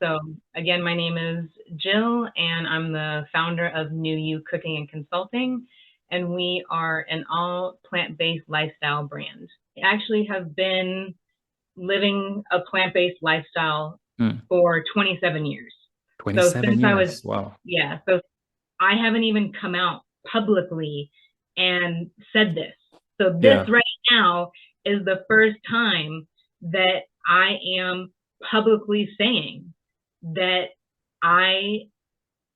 So again, my name is Jill, and I'm the founder of New You Cooking and Consulting, and we are an all plant-based lifestyle brand. I actually have been living a plant-based lifestyle Mm, for 27 years. So 27 since I was, years. Wow. yeah, so I haven't even come out publicly and said this. So this Yeah. right now is the first time that I am publicly saying that I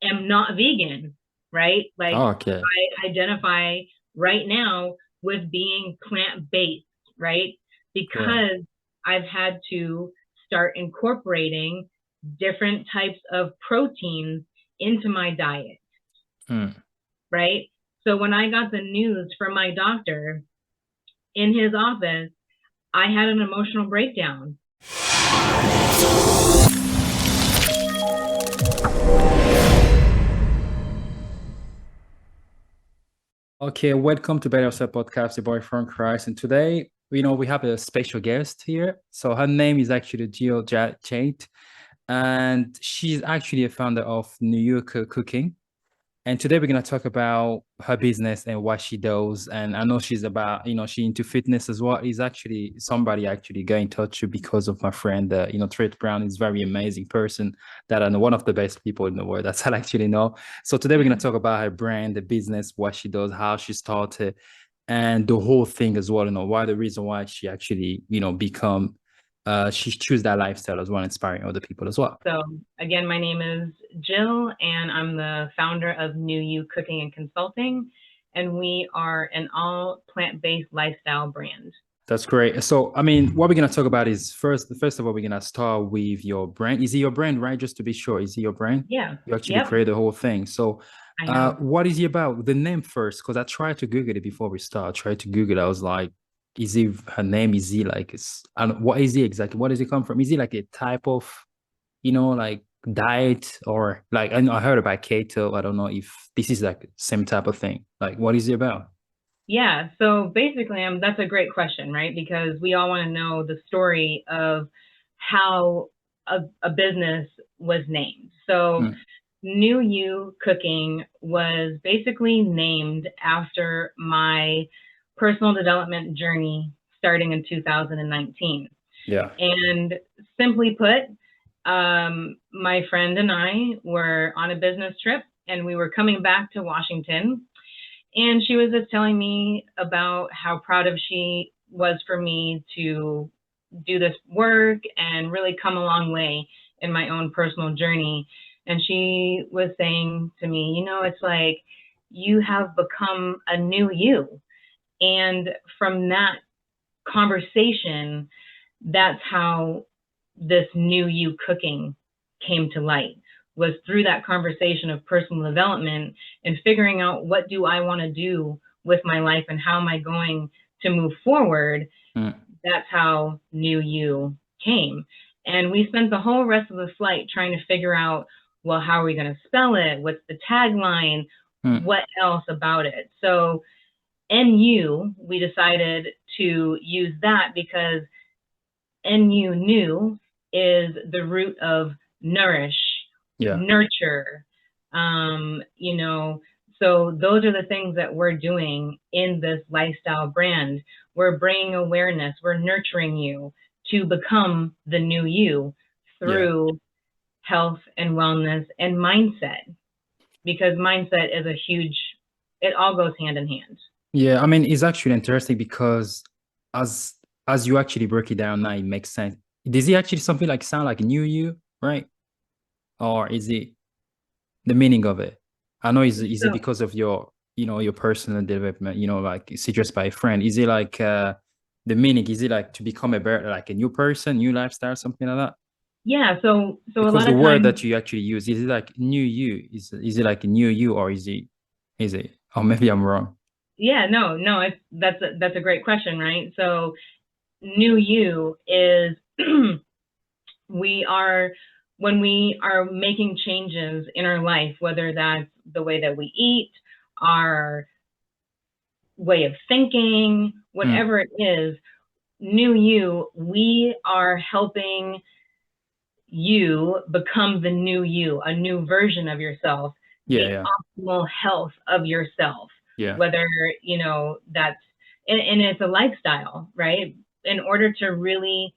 am not vegan, right? Like Oh, okay. I identify right now with being plant-based, right? Great. Because I've had to start incorporating different types of proteins into my diet, Mm. right? So when I got the news from my doctor in his office, I had an emotional breakdown. Okay, welcome to Better Yourself Podcast, your boy from Christ. And today, we have a special guest here. So her name is actually Jade, and she's actually a founder of New York Cooking. And today we're gonna talk about her business and what she does. And I know she's about, she into fitness as well. Is actually somebody actually got in touch with because of my friend, Trent Brown is very amazing person that I know, one of the best people in the world. That's I actually know. So today we're gonna talk about her brand, the business, what she does, how she started, and the whole thing as well. Why the reason why she actually, become she choose that lifestyle as well, inspiring other people as well. So again, my name is Jill, and I'm the founder of New You Cooking and Consulting, and we are an all plant-based lifestyle brand. That's great. So, I mean, what we're gonna talk about is first of all, we're gonna start with your brand. Is it your brand, right? Just to be sure, is it your brand? Yeah. You actually Yep. create the whole thing. So, I have. what is it about? The name first, because I tried to Google it before we start. I tried to Google it. I was like, is it her name? Is it like I don't, what is it exactly? What does it come from? Is it like a type of, like diet or like I know I heard about keto. I don't know if this is like same type of thing. Like, what is it about? Yeah. So basically, that's a great question, right? Because we all want to know the story of how a business was named. So Mm, New You Cooking was basically named after my personal development journey starting in 2019. yeah. And simply put, my friend and I were on a business trip, and we were coming back to Washington. And she was just telling me about how proud of she was for me to do this work and really come a long way in my own personal journey. And she was saying to me, it's like you have become a new you. And from that conversation, that's how this New You Cooking came to light, was through that conversation of personal development and figuring out what do I want to do with my life and how am I going to move forward. Mm, That's how New You came. And we spent the whole rest of the flight trying to figure out, well, how are we going to spell it? What's the tagline? mm, What else about it? So NU, we decided to use that because NU new is the root of nourish, yeah. nurture. Um, you know, so those are the things that we're doing in this lifestyle brand. We're bringing awareness, we're nurturing you to become the new you Yeah. through health and wellness and mindset, because mindset is a huge, it all goes hand in hand. Yeah, I mean, it's actually interesting because as as you actually break it down now, it makes sense. Does it actually something like sound like new you, right? Or is it the meaning of it? I know is it So because of your, your personal development, like suggested by a friend. Is it like the meaning? Is it like to become a better, like a new person, new lifestyle, something like that? yeah, so a Because lot the of word times, that you actually use, is it like new you? Is it like a new you or is it? Or maybe I'm wrong. yeah, no, that's a great question, right? So new you is we are when we are making changes in our life, whether that's the way that we eat, our way of thinking, Mm, whatever it is, new you, we are helping you become the new you, a new version of yourself, Yeah, the yeah, optimal health of yourself, yeah, whether, that's, and it's a lifestyle, right? In order to really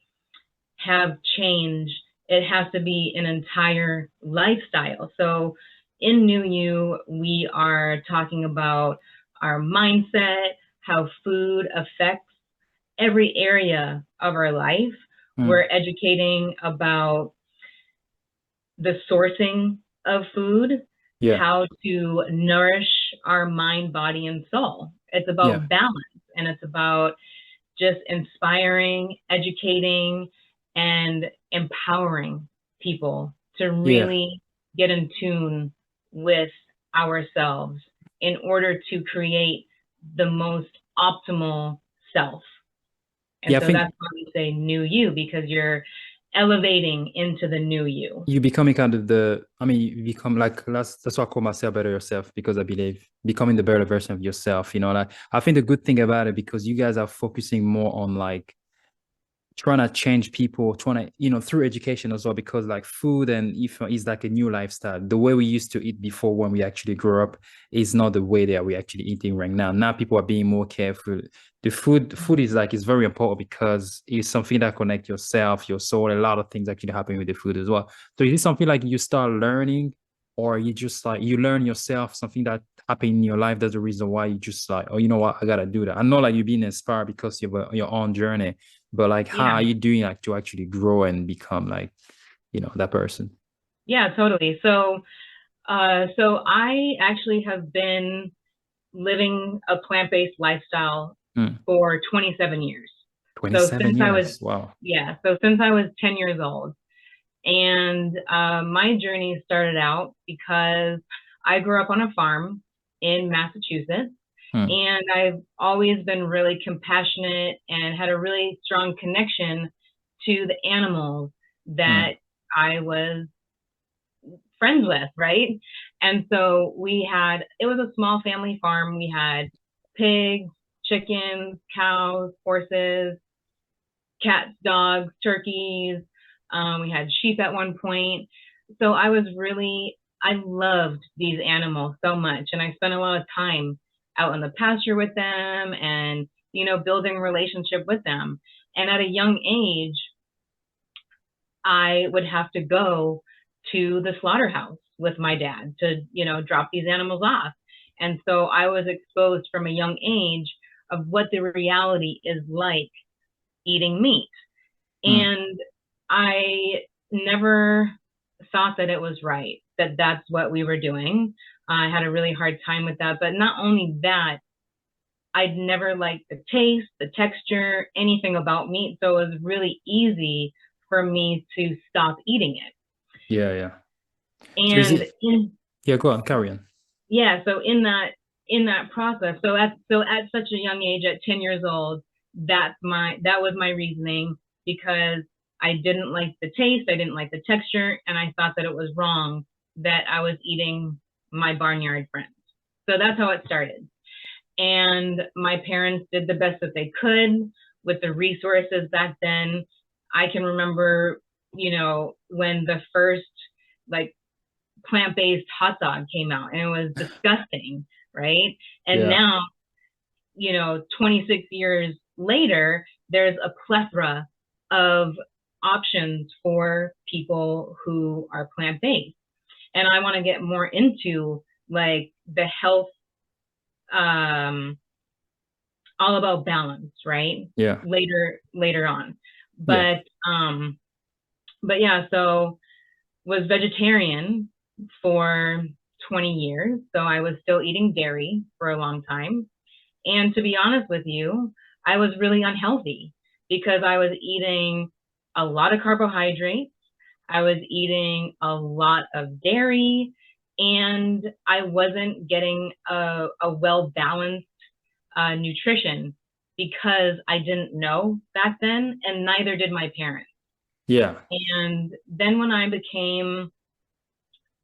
have change, it has to be an entire lifestyle. So in New You, we are talking about our mindset, how food affects every area of our life. mm, We're educating about the sourcing of food, yeah, how to nourish our mind, body, and soul. It's yeah, about balance, and it's about just inspiring, educating, and empowering people to yeah. really get in tune with ourselves in order to create the most optimal self. And Yeah, I so think that's why we say new you, because you're elevating into the new you. you becoming kind of I mean, you become like that's why I call myself better yourself because I believe becoming the better version of yourself, like I think the good thing about it because you guys are focusing more on like trying to change people, trying to, through education as well, because like food and if is like a new lifestyle. The way we used to eat before when we actually grew up is not the way that we're actually eating right now. Now people are being more careful. The food is like is very important because it's something that connects yourself, your soul, a lot of things actually happen with the food as well. So is it something like you start learning or you just like you learn yourself something that happened in your life? That's the reason why you just like, oh, you know what, I gotta do that. I know like you're being inspired because you have your own journey, but like, how are Yeah. you doing like to actually grow and become like, that person? Yeah, totally. So I actually have been living a plant-based lifestyle Mm. for 27 years. So 27 since I was, years. Wow. yeah, so since I was 10 years old. And my journey started out because I grew up on a farm in Massachusetts. Mm. And I've always been really compassionate and had a really strong connection to the animals that Mm. I was friends with, right? And so it was a small family farm. We had pigs, chickens, cows, horses, cats, dogs, turkeys. We had sheep at one point. So I loved these animals so much. And I spent a lot of time out in the pasture with them and, building a relationship with them. And at a young age, I would have to go to the slaughterhouse with my dad to, drop these animals off. And so I was exposed from a young age of what the reality is like eating meat. Mm. And I never thought that it was right, that that's what we were doing. I had a really hard time with that. But not only that, I'd never liked the taste, the texture, anything about meat. So it was really easy for me to stop eating it. Yeah, yeah. So is And it, yeah, go on, carry on. yeah, so in that process, so at such a young age, at 10 years old, that was my reasoning, because I didn't like the taste, I didn't like the texture, and I thought that it was wrong that I was eating my barnyard friends. So that's how it started. And my parents did the best that they could with the resources back then. I can remember, when the first like plant-based hot dog came out, and it was disgusting, right? And Yeah. now, 26 years later, there's a plethora of options for people who are plant-based. And I want to get more into like the health, um all about balance, right? Yeah. Later on. Yeah. But yeah, so was vegetarian for 20 years. So I was still eating dairy for a long time. And to be honest with you, I was really unhealthy because I was eating a lot of carbohydrates. I was eating a lot of dairy, and I wasn't getting a well balanced nutrition because I didn't know back then, and neither did my parents. Yeah. And then when I became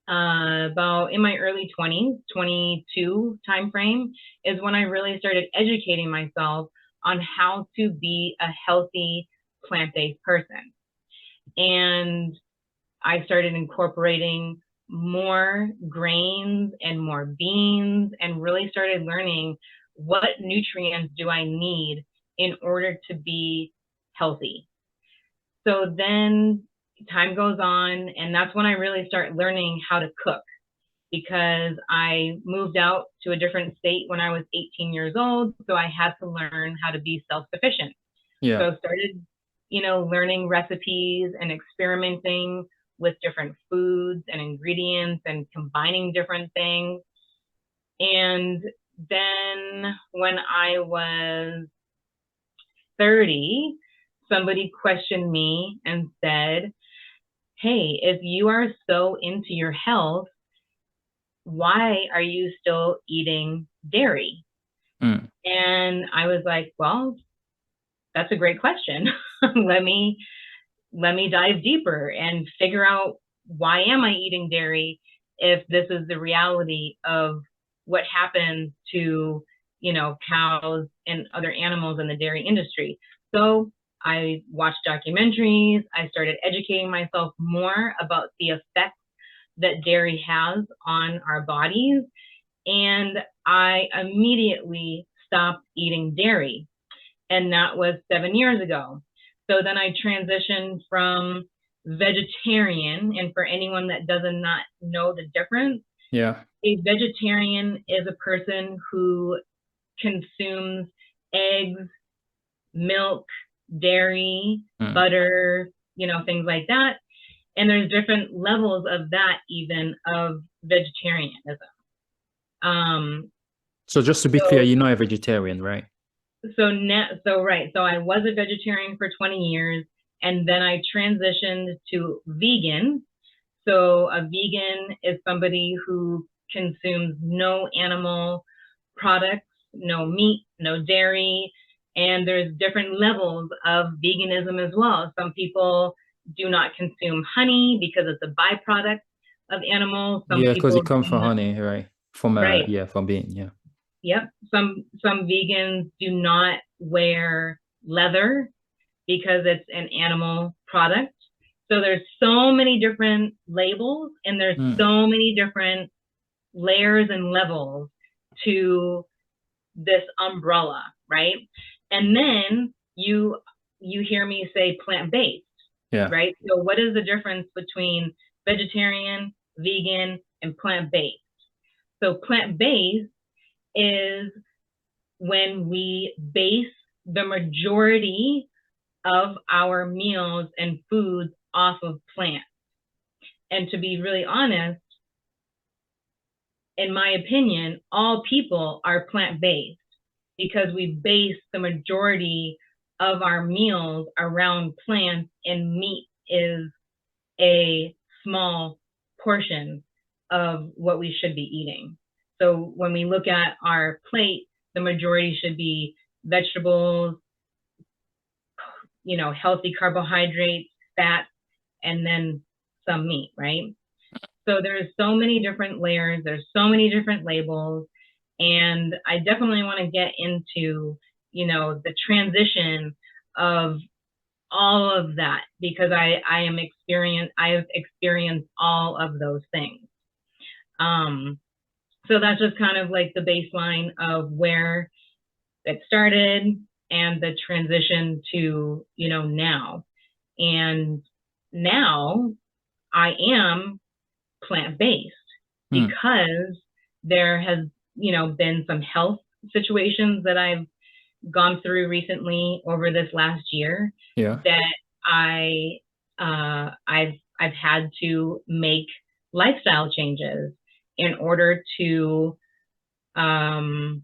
about in my early 20s, 22 time frame, is when I really started educating myself on how to be a healthy plant-based person. And I started incorporating more grains and more beans and really started learning what nutrients do I need in order to be healthy. So then time goes on, and that's when I really start learning how to cook because I moved out to a different state when I was 18 years old. So I had to learn how to be self-sufficient. Yeah. So I started, learning recipes and experimenting with different foods and ingredients and combining different things. And then when I was 30, somebody questioned me and said, "Hey, if you are so into your health, why are you still eating dairy?" Mm. And I was like, "Well, that's a great question. let me let me dive deeper and figure out why am I eating dairy if this is the reality of what happens to, cows and other animals in the dairy industry." So I watched documentaries. I started educating myself more about the effects that dairy has on our bodies. And I immediately stopped eating dairy. And that was 7 years ago. So then I transitioned from vegetarian. And for anyone that does not know the difference, Yeah. a vegetarian is a person who consumes eggs, milk, dairy, Mm. butter, things like that. And there's different levels of that, even of vegetarianism. Um, So just to be clear, so you're not a vegetarian, right? so I was a vegetarian for 20 years, and then I transitioned to vegan. So a vegan is somebody who consumes no animal products, no meat, no dairy, and there's different levels of veganism as well. Some people do not consume honey because it's a byproduct of animals. Some Yeah, because people it comes do from not, honey, right? From right. yeah, from being, yeah. Yep. Some vegans do not wear leather because it's an animal product. So there's so many different labels and there's Mm. so many different layers and levels to this umbrella, right? And then you hear me say plant-based, Yeah. right? So what is the difference between vegetarian, vegan, and plant-based? So plant-based is when we base the majority of our meals and foods off of plants. And to be really honest, in my opinion, all people are plant based because we base the majority of our meals around plants, and meat is a small portion of what we should be eating. So when we look at our plate, the majority should be vegetables, healthy carbohydrates, fat, and then some meat, right? So there's so many different layers, there's so many different labels, and I definitely want to get into, the transition of all of that because I have experienced all of those things. Um, so that's just kind of like the baseline of where it started and the transition to, now. And now I am plant-based Mm. because there has, been some health situations that I've gone through recently over this last year Yeah. that I've had to make lifestyle changes in order to um,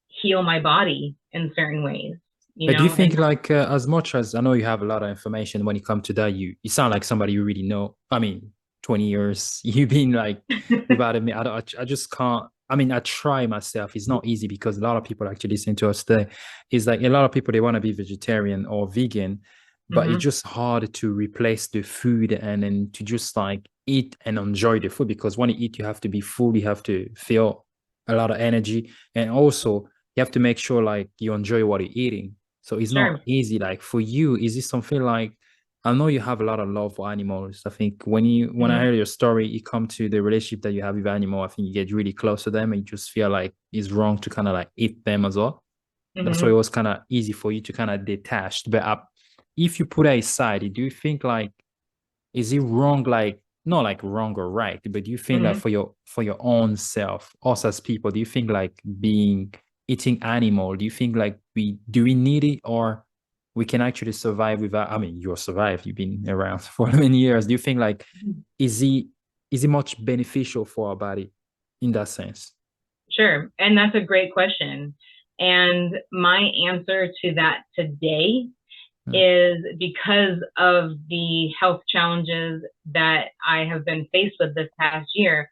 heal my body in certain ways, But do you and think like as much as I know you have a lot of information when it comes to that, you sound like somebody you really know. I mean, 20 years you've been like without me. I just can't. I mean, I try myself. It's not easy because a lot of people actually listening to us today. It's like a lot of people they want to be vegetarian or vegan, but it's mm-hmm, just hard to replace the food and then to just like eat and enjoy the food because when you eat, you have to be full, you have to feel a lot of energy, and also you have to make sure like you enjoy what you're eating. So it's not sure. easy. Like for you, is this something like I know you have a lot of love for animals. I think when I Hmm. heard your story, you come to the relationship that you have with animal. I think you get really close to them and you just feel like it's wrong to kind of like eat them as well. That's why it Hmm. was kind of easy for you to kind of detach. But if you put that aside, do you think like is it wrong, like not like wrong or right, but do you think like Hmm. for your own self, us as people, do you think like being eating animal, do you think like we need it, or we can actually survive without? I mean, you're survived, you've been around for many years. Do you think like is it is it much beneficial for our body in that sense? Sure. And that's a great question. And my answer to that today Mm, is because of the health challenges that I have been faced with this past year.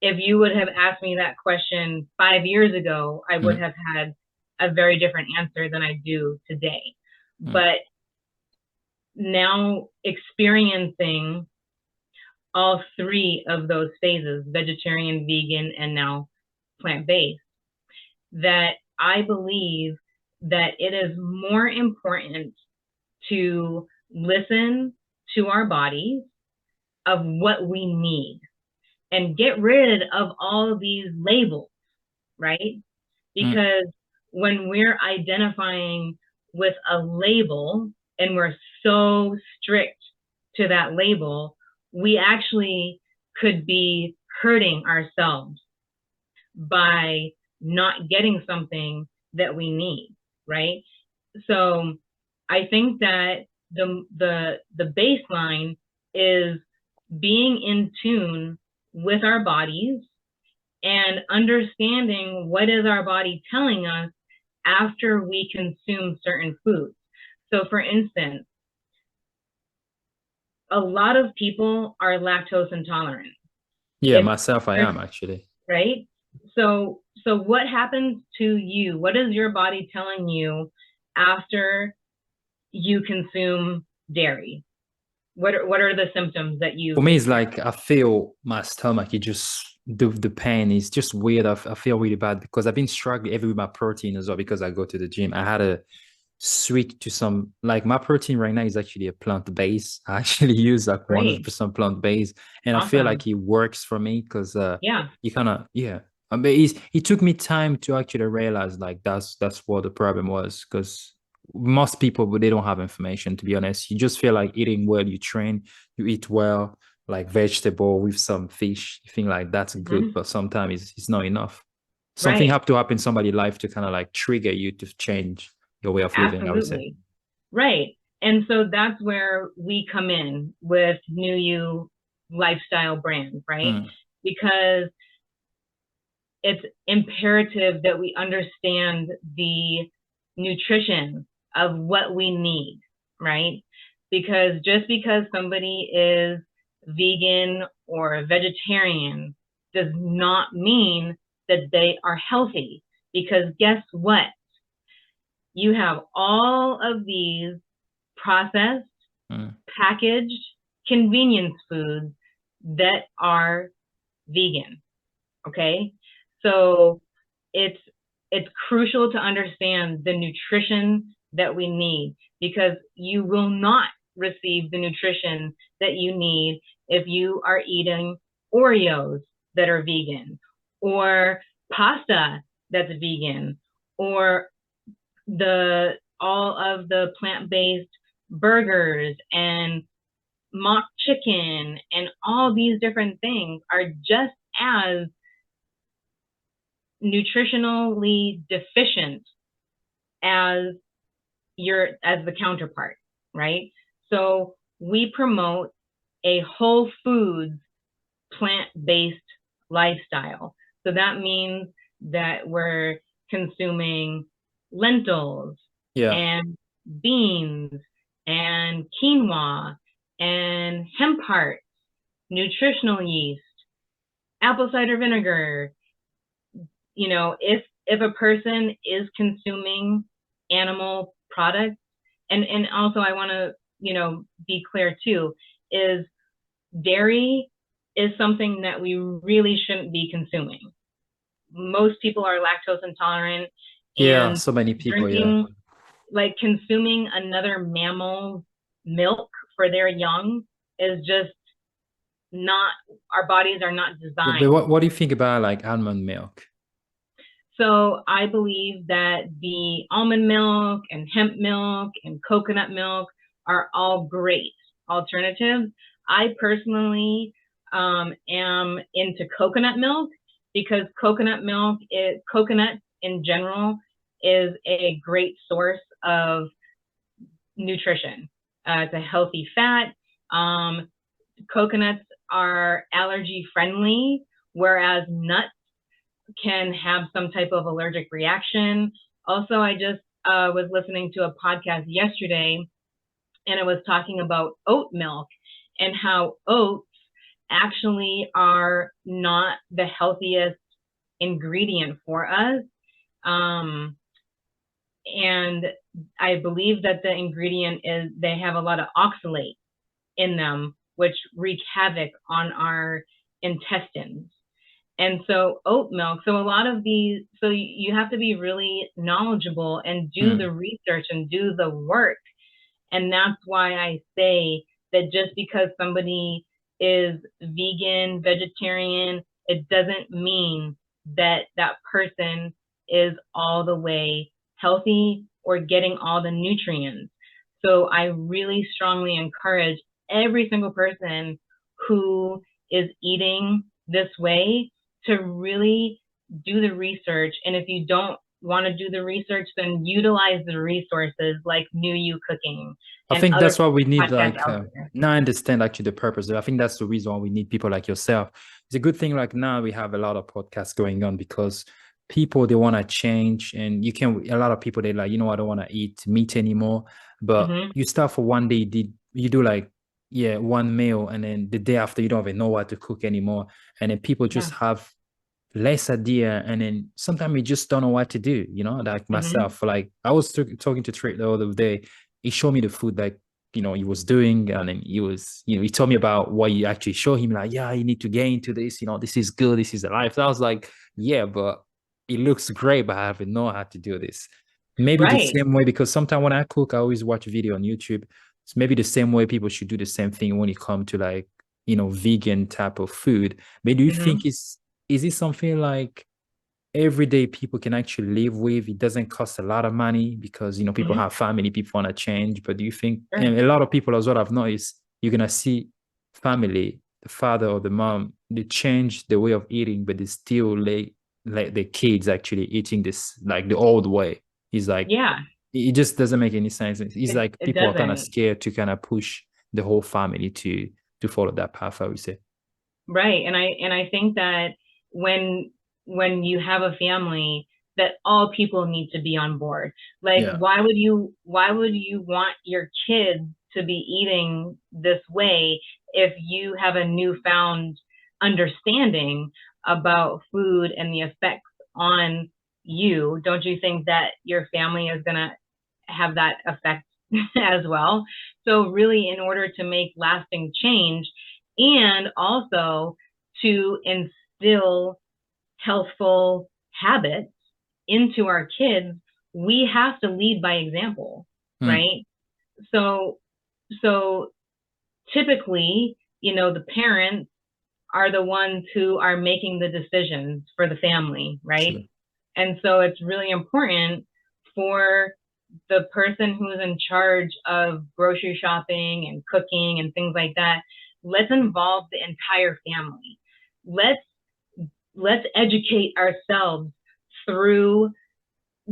If you would have asked me that question 5 years ago, I would mm, have had a very different answer than I do today. mm. But now experiencing all three of those phases, vegetarian, vegan, and now plant based, that I believe that it is more important to listen to our bodies of what we need and get rid of all of these labels, right? Mm. Because when we're identifying with a label and we're so strict to that label, we actually could be hurting ourselves by not getting something that we need, right? So I think that the baseline is being in tune with our bodies and understanding what is our body telling us after we consume certain foods. So for instance, a lot of people are lactose intolerant. Yeah, If myself, I am actually. right? So what happens to you? What is your body telling you after you consume dairy? What are the symptoms that For you me, it's experience? like I feel my stomach. It just the pain is just weird. I feel really bad because I've been struggling every with my protein as well because I go to the gym. I had to switch to some like my protein right now is actually a plant base. I actually use like Great. 100% plant base, and I feel Awesome. like it works for me because Yeah. you kind of yeah. I mean, it took me time to actually realize like that's what the problem was because most people but they don't have information to be honest. You just feel like eating well, you train, you eat well like vegetable with some fish. You think like that's good, Hmm. but sometimes it's not enough. Something Right. have to happen in somebody's life to kind of like trigger you to change your way of living, I would say. Absolutely. Right. And so that's where we come in with New You lifestyle brand, right? Mm. Because it's imperative that we understand the nutrition of what we need, right? Because just because somebody is vegan or vegetarian does not mean that they are healthy. Because guess what? You have all of these processed, Mm. packaged convenience foods that are vegan. Okay. So it's it's crucial to understand the nutrition that we need because you will not receive the nutrition that you need if you are eating Oreos that are vegan or pasta that's vegan or the all of the plant-based burgers and mock chicken and all these different things are just as nutritionally deficient as the counterpart, right? So we promote a whole foods plant-based lifestyle. So that means that we're consuming lentils Yeah. and beans and quinoa and hemp hearts, nutritional yeast, apple cider vinegar, if a person is consuming animal products, and also I want to be clear too, is dairy is something that we really shouldn't be consuming. Most people are lactose intolerant, Yeah, and so many people, yeah. drinking, like consuming another mammal milk for their young is just not, our bodies are not Yeah, but designed. what do you think about like almond milk? So I believe that the almond milk and hemp milk and coconut milk are all great alternatives. I personally am into coconut milk because coconut in general is a great source of nutrition. It's a healthy fat. Um, Coconuts are allergy friendly, whereas nuts can have some type of allergic reaction. Also, I just was listening to a podcast yesterday, and it was talking about oat milk and how oats actually are not the healthiest ingredient for us. Um, and I believe that the ingredient is they have a lot of oxalate in them, which wreak havoc on our intestines. And so oat milk, so a lot of these, so you have to be really knowledgeable and do Mm. the research and do the work. And that's why I say that just because somebody is vegan, vegetarian, it doesn't mean that that person is all the way healthy or getting all the nutrients. So I really strongly encourage every single person who is eating this way to really do the research. And if you don't want to do the research, then utilize the resources like New You Cooking I and think other that's why we need podcasts like out there. now I understand actually the purpose. I think that's the reason why we need people like yourself. It's a good thing like now we have a lot of podcasts going on because people they want to change and you can a lot of people they like, you know, I don't want to eat meat anymore. But Hmm. you start for one day, you do like yeah, one meal and then the day after you don't even know what to cook anymore. And then people Yeah. just have less idea and then sometimes you just don't know what to do, you know, like Hmm. myself. Like I was talking to Trey the other day. He showed me the food like you know he was doing and then he was you know he told me about what you actually show him like yeah you need to get into this, you know, this is good, this is the life. So I was like yeah but it looks great but I haven't know how to do this. Maybe the Right. same way because sometimes when I cook I always watch a video on YouTube. It's maybe the same way people should do the same thing when it comes to like you know vegan type of food. But do you think Hmm. it's is it something like everyday people can actually live with? It doesn't cost a lot of money because you know people Hmm. have family, people want to change. But do you think Sure. and a lot of people as well I've noticed you're gonna see family, the father or the mom, they change the way of eating, but they still like the kids actually eating this like the old way. It's like Yeah. it just doesn't make any sense. It's like It people are kind of doesn't. scared to kind of push the whole family to follow that path, I would say. Right. And I think that when when you have a family, that all people need to be on board. Like Yeah. why would you want your kids to be eating this way if you have a newfound understanding about food and the effects on you? Don't you think that your family is going to have that effect as well? So really, in order to make lasting change and also to instill healthful habits into our kids, we have to lead by example, Mm, right? So so typically, the parents are the ones who are making the decisions for the family, right? true. And so it's really important for the person who's in charge of grocery shopping and cooking and things like that. Let's involve the entire family. Let's let's educate ourselves through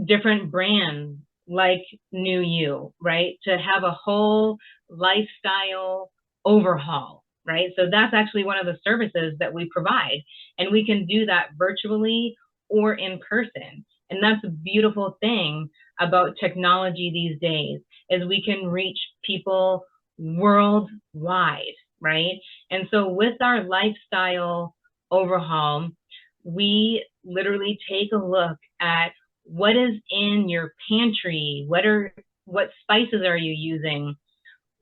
different brands like New You, right? To have a whole lifestyle overhaul, right? So that's actually one of the services that we provide. And we can do that virtually or in person. And that's a beautiful thing about technology these days is we can reach people worldwide, right? And so with our lifestyle overhaul, we literally take a look at what is in your pantry, what spices are you using,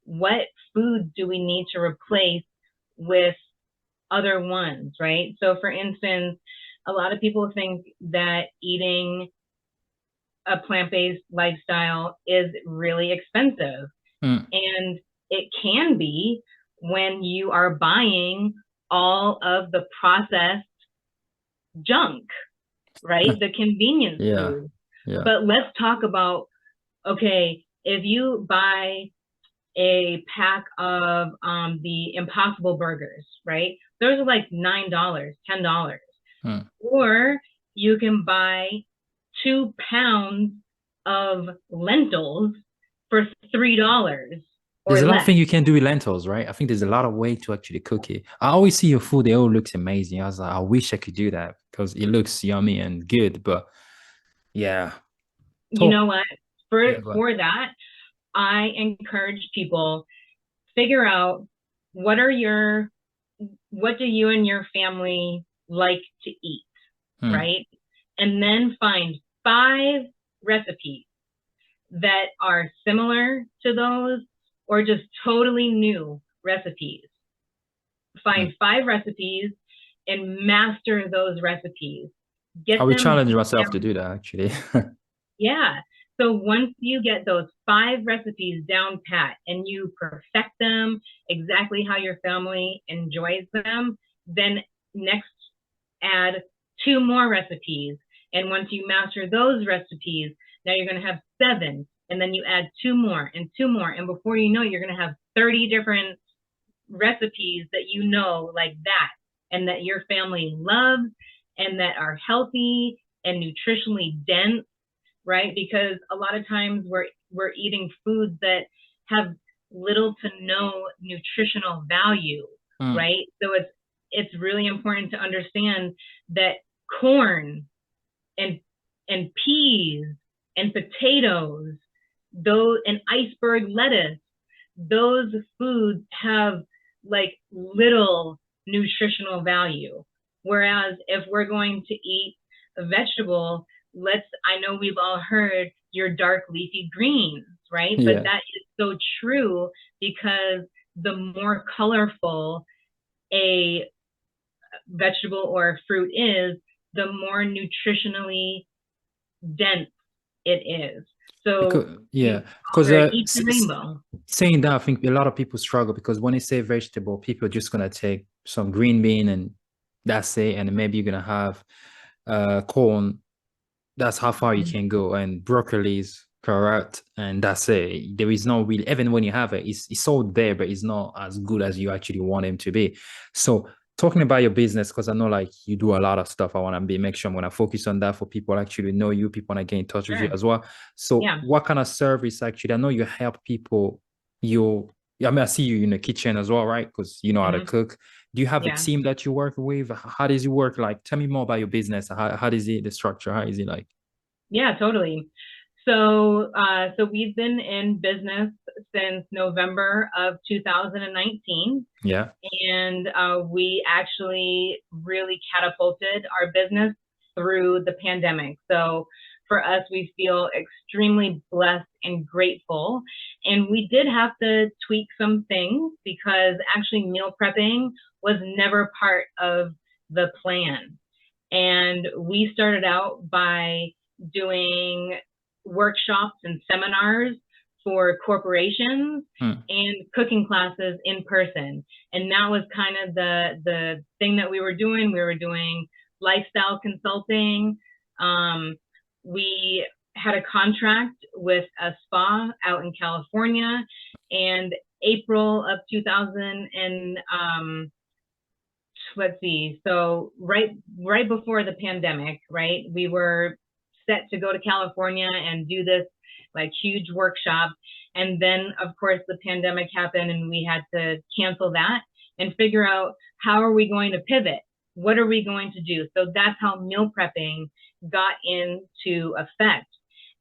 what foods do we need to replace with other ones, right? So for instance, a lot of people think that eating a plant-based lifestyle is really expensive, Mm, and it can be when you are buying all of the processed junk, right? The convenience Yeah. food. Yeah. But let's talk about, okay, if you buy a pack of the Impossible Burgers, right? Those are like $9, $10. Hmm. Or you can buy 2 pounds of lentils for $3 There's or a lot of less. things you can do with lentils, right? I think there's a lot of way to actually cook it. I always see your food, it all looks amazing. I was like, I wish I could do that because it looks yummy and good. But yeah, You talk. know what? For Yeah, go on. for that, I encourage people figure out what are your what do you and your family like to eat, Hmm. right? And then find 5 recipes that are similar to those or just totally new recipes. Hmm. Find 5 recipes and master those recipes. I Get will them challenge myself to down. do that actually. Yeah. So once you get those 5 recipes down pat and you perfect them exactly how your family enjoys them, then next add 2 more recipes. And once you master those recipes, now you're going to have 7. And then you add 2 more and 2 more. And before you know it, you're going to have 30 different recipes that you know like that and that your family loves and that are healthy and nutritionally dense, right? Because a lot of times we're eating foods that have little to no nutritional value, Hmm. right? So it's really important to understand that corn and peas and potatoes, those and iceberg lettuce, those foods have like little nutritional value. Whereas if we're going to eat a vegetable, I know we've all heard your dark leafy greens, right? But Yeah. that is so true because the more colorful a vegetable or a fruit is, the more nutritionally dense it is. So Because we've yeah, all because heard eat the rainbow. saying that, I think a lot of people struggle because when they say vegetable, people are just gonna take some green bean and that's it, and maybe you're gonna have corn. That's how far you can go, and broccolis, carrot, and that's it. There is no really, even when you have it, it's all there, but it's not as good as you actually want him to be. So talking about your business, because I know like you do a lot of stuff. I want to be make sure I'm gonna focus on that for people actually know you, people want to get in touch with you Sure. as well. So Yeah. what kind of service actually? I know you help people. You, I mean, I see you in the kitchen as well, right? Because you know how to Hmm. cook. Do you have a Yeah. team that you work with? How does it work? Like, tell me more about your business. How does it the structure? How is it like? Yeah, totally. So we've been in business since November of 2019, Yeah. and we actually really catapulted our business through the pandemic. So for us, we feel extremely blessed and grateful. And we did have to tweak some things because actually meal prepping was never part of the plan. And we started out by doing workshops and seminars for corporations Hmm. and cooking classes in person. And that was kind of the thing that we were doing. We were doing lifestyle consulting. We had a contract with a spa out in California, and April of 2000 and let's see. So right before the pandemic, right, we were set to go to California and do this like huge workshop. And then of course the pandemic happened and we had to cancel that and figure out how are we going to pivot? What are we going to do? So that's how meal prepping got into effect.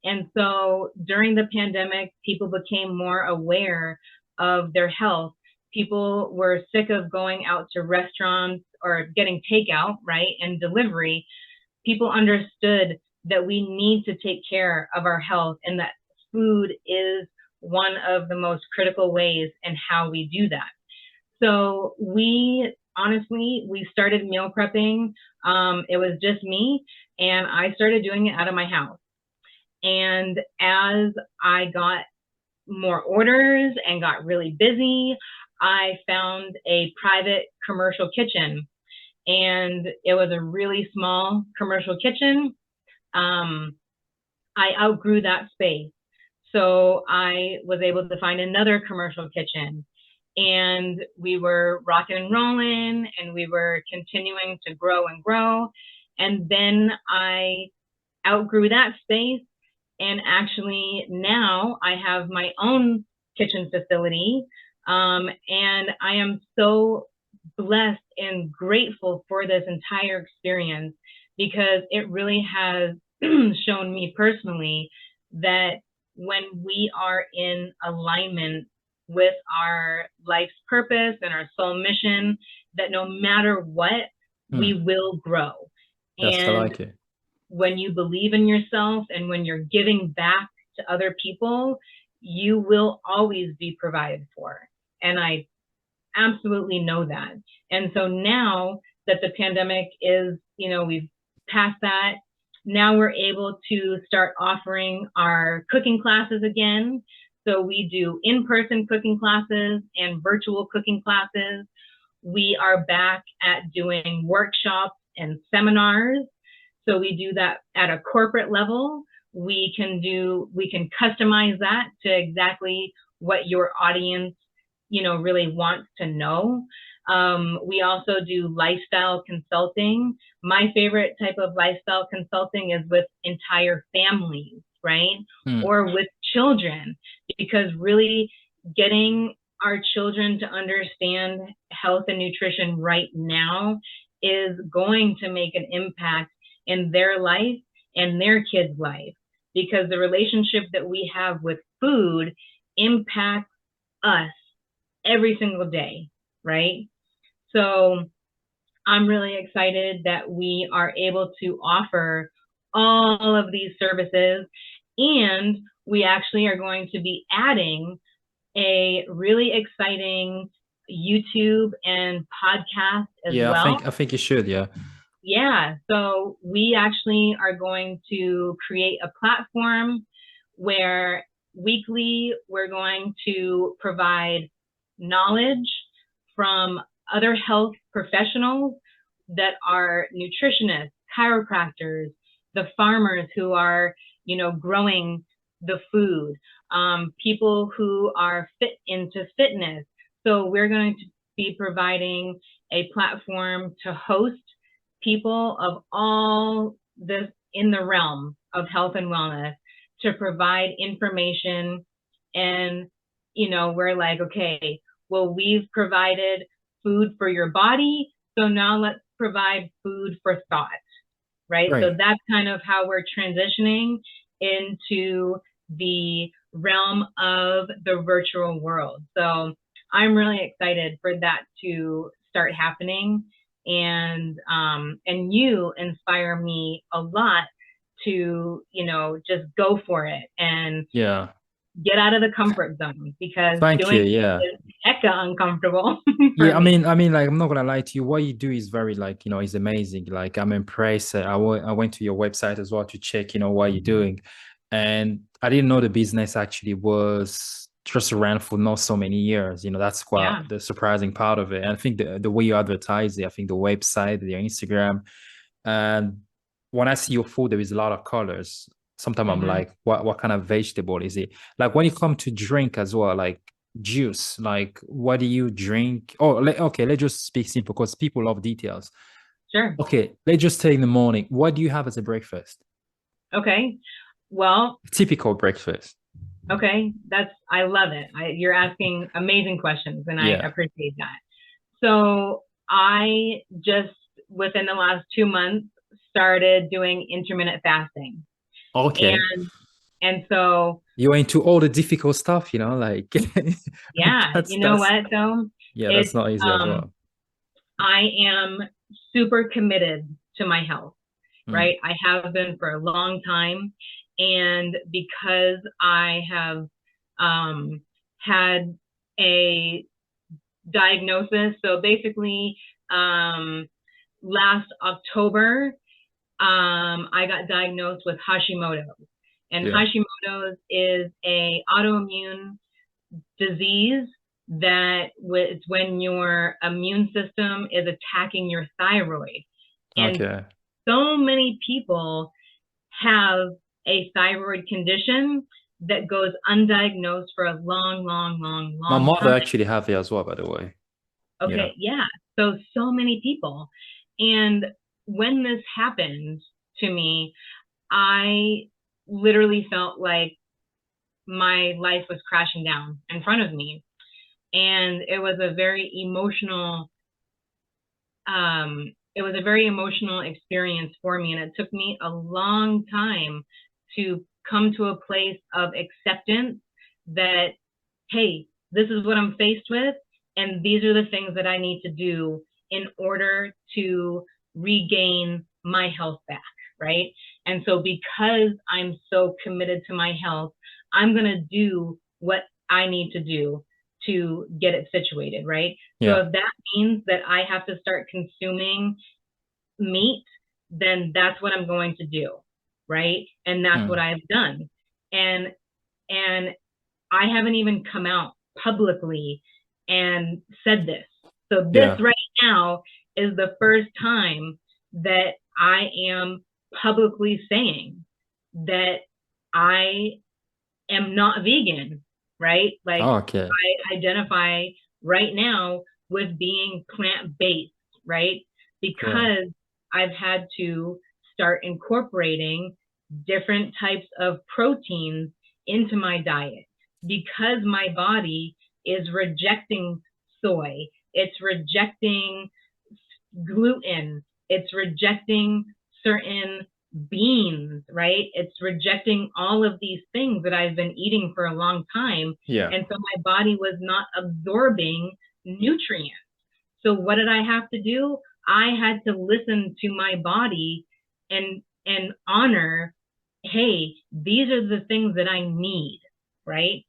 And so during the pandemic, people became more aware of their health. People were sick of going out to restaurants or getting takeout, right, and delivery. People understood that we need to take care of our health and that food is one of the most critical ways in how we do that. So we honestly, we started meal prepping. It was just me, and I started doing it out of my house. And as I got more orders and got really busy, I found a private commercial kitchen, and it was a really small commercial kitchen. Um, I outgrew that space. So I was able to find another commercial kitchen, and we were rocking and rolling, and we were continuing to grow and grow. And then I outgrew that space, and actually now I have my own kitchen facility. And I am so blessed and grateful for this entire experience, because it really has shown me personally that when we are in alignment with our life's purpose and our soul mission, that no matter what, we Hmm. will grow. Yes, I And like it. when you believe in yourself and when you're giving back to other people, you will always be provided for. And I absolutely know that. And so now that the pandemic is, we've passed that, now we're able to start offering our cooking classes again. So we do in-person cooking classes and virtual cooking classes. We are back at doing workshops and seminars. So we do that at a corporate level. We can customize that to exactly what your audience, really wants to know. We also do lifestyle consulting. My favorite type of lifestyle consulting is with entire families, right? Hmm. Or with children, because really getting our children to understand health and nutrition right now is going to make an impact in their life and their kids' life, because the relationship that we have with food impacts us every single day, right? So I'm really excited that we are able to offer all of these services. And we actually are going to be adding a really exciting YouTube and podcast as Yeah, well. I think you should. Yeah. Yeah, so we actually are going to create a platform where weekly we're going to provide knowledge from other health professionals that are nutritionists, chiropractors, the farmers who are, growing the food, people who are fit into fitness. So we're going to be providing a platform to host people of all this in the realm of health and wellness, to provide information. And we're like, okay, well, we've provided food for your body, so now let's provide food for thought, right? So Right. that's kind of how we're transitioning into the realm of the virtual world. So I'm really excited for that to start happening. And you inspire me a lot to, just go for it and Yeah. get out of the comfort zone, because Thank doing you. it Yeah. is hecka uncomfortable for Yeah, me. like I'm not gonna lie to you. What you do is very like, is amazing. Like I'm impressed. I went to your website as well to check, what you're doing, and I didn't know the business actually was just around for not so many years. That's quite Yeah. the surprising part of it. And I think the way you advertise it, I think the website, the Instagram, and when I see your food, there is a lot of colors. Sometimes I'm Hmm. like, what kind of vegetable is it? Like when you come to drink as well, like juice, like what do you drink? Oh, okay, let's just speak simple because people love details. Sure. Okay, let's just take in the morning. What do you have as a breakfast? Okay. Well, Typical breakfast. okay. I love it. You're asking amazing questions, and I Yeah. appreciate that. So I just, within the last 2 months, started doing intermittent fasting. Okay. And and so, You're into all the difficult stuff, like yeah, that's you know that's what though? yeah, that's It's not easy as well. I am super committed to my health, Mm. right? I have been for a long time. And because I have had a diagnosis, so basically, um, last October, I got diagnosed with Hashimoto's. And Yeah. Hashimoto's is a autoimmune disease that it's when your immune system is attacking your thyroid. And Okay. so many people have a thyroid condition that goes undiagnosed for a long, long, long, My long mother time. actually have it as well, by the way. Yeah. Okay, yeah. So many people. And when this happened to me, I literally felt like my life was crashing down in front of me. And it was a very emotional experience for me. And it took me a long time to come to a place of acceptance that, hey, this is what I'm faced with, and these are the things that I need to do in order to regain my health back, right? And so, because I'm so committed to my health, I'm going to do what I need to do to get it situated, right? So, Yeah. if that means that I have to start consuming meat, then that's what I'm going to do, right? And that's what Mm. I've done. And and I haven't even come out publicly and said this. So this Yeah. right now is the first time that I am publicly saying that I am not vegan, right? Like, Oh, okay. I identify right now with being plant-based, right? Yeah. Because I've had to start incorporating different types of proteins into my diet because my body is rejecting soy, it's rejecting gluten, it's rejecting certain beans, right? It's rejecting all of these things that I've been eating for a long time. Yeah. And so my body was not absorbing nutrients. So what did I have to do? I had to listen to my body and honor, hey, these are the things that I need, right?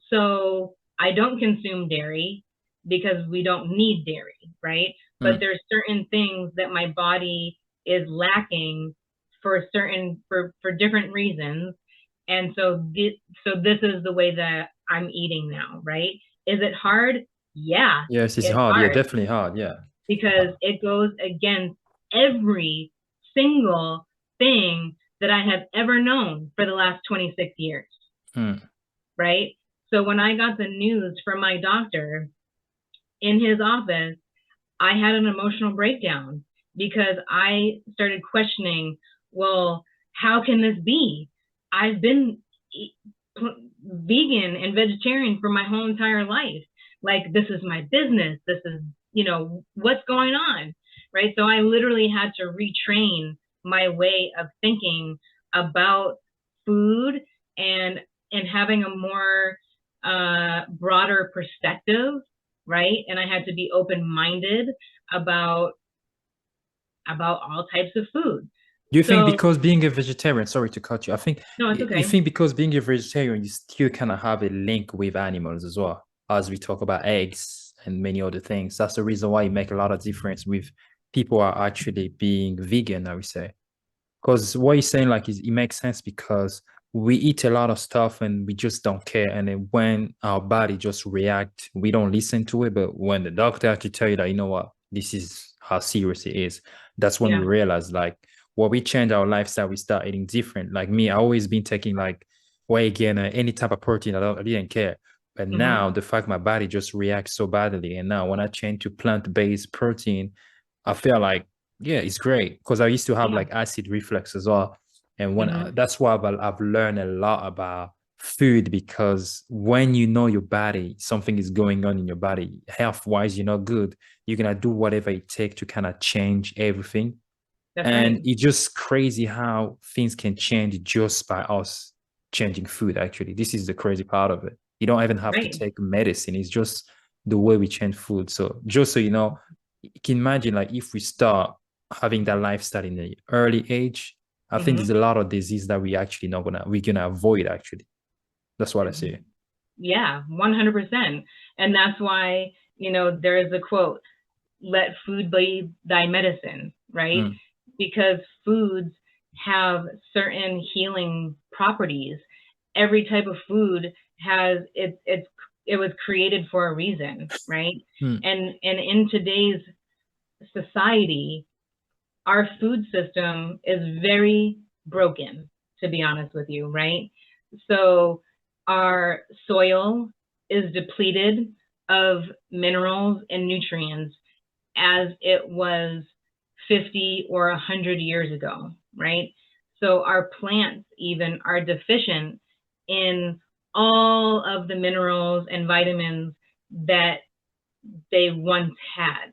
So I don't consume dairy because we don't need dairy, right? But Mm. there's certain things that my body is lacking for different reasons. And so this is the way that I'm eating now, right? Is it hard? Yeah, Yes, it's it's hard. Yeah, hard definitely hard. Yeah. because it goes against every single thing that I have ever known for the last 26 years, Mm. right? So when I got the news from my doctor in his office, I had an emotional breakdown because I started questioning, well, how can this be? I've been vegan and vegetarian for my whole entire life. Like, this is my business. This is, what's going on, right? So I literally had to retrain my way of thinking about food and having a more broader perspective, right? And I had to be open minded about all types of food. Do you think So because being a vegetarian, sorry to cut you, I think no, it's you okay. think because being a vegetarian, you still kind of have a link with animals as well, as we talk about eggs and many other things. That's the reason why you make a lot of difference with people are actually being vegan, I would say. Because what you're saying, like, is it makes sense because we eat a lot of stuff and we just don't care. And then when our body just react, we don't listen to it. But when the doctor actually tell you that, you know what, this is how serious it is, that's when we Yeah. realize, like, when we change our lifestyle, we start eating different. Like me, I always been taking like whey gainer, any type of protein. I didn't care. But Mm-hmm. now the fact my body just reacts so badly. And now when I change to plant-based protein, I feel like, yeah, it's great because I used to have Yeah. like acid reflux as well. And when Mm-hmm. that's why I've learned a lot about food because when you know your body, something is going on in your body, health wise, you're not good, you're going to do whatever it takes to kind of change everything. That's And right. it's just crazy how things can change just by us changing food, actually. This is the crazy part of it. You don't even have to Right. take medicine. It's just the way we change food. So just so you know, you can imagine like if we start having that lifestyle in the early age, I think there's Mm-hmm. a lot of disease that we're gonna avoid actually. That's what I say. Yeah, 100%. And that's why, there is a quote, let food be thy medicine, right? Mm. Because foods have certain healing properties. Every type of food has it was created for a reason, right? Mm. And in today's society, our food system is very broken, to be honest with you, right? So our soil is depleted of minerals and nutrients as it was 50 or 100 years ago, right? So our plants even are deficient in all of the minerals and vitamins that they once had.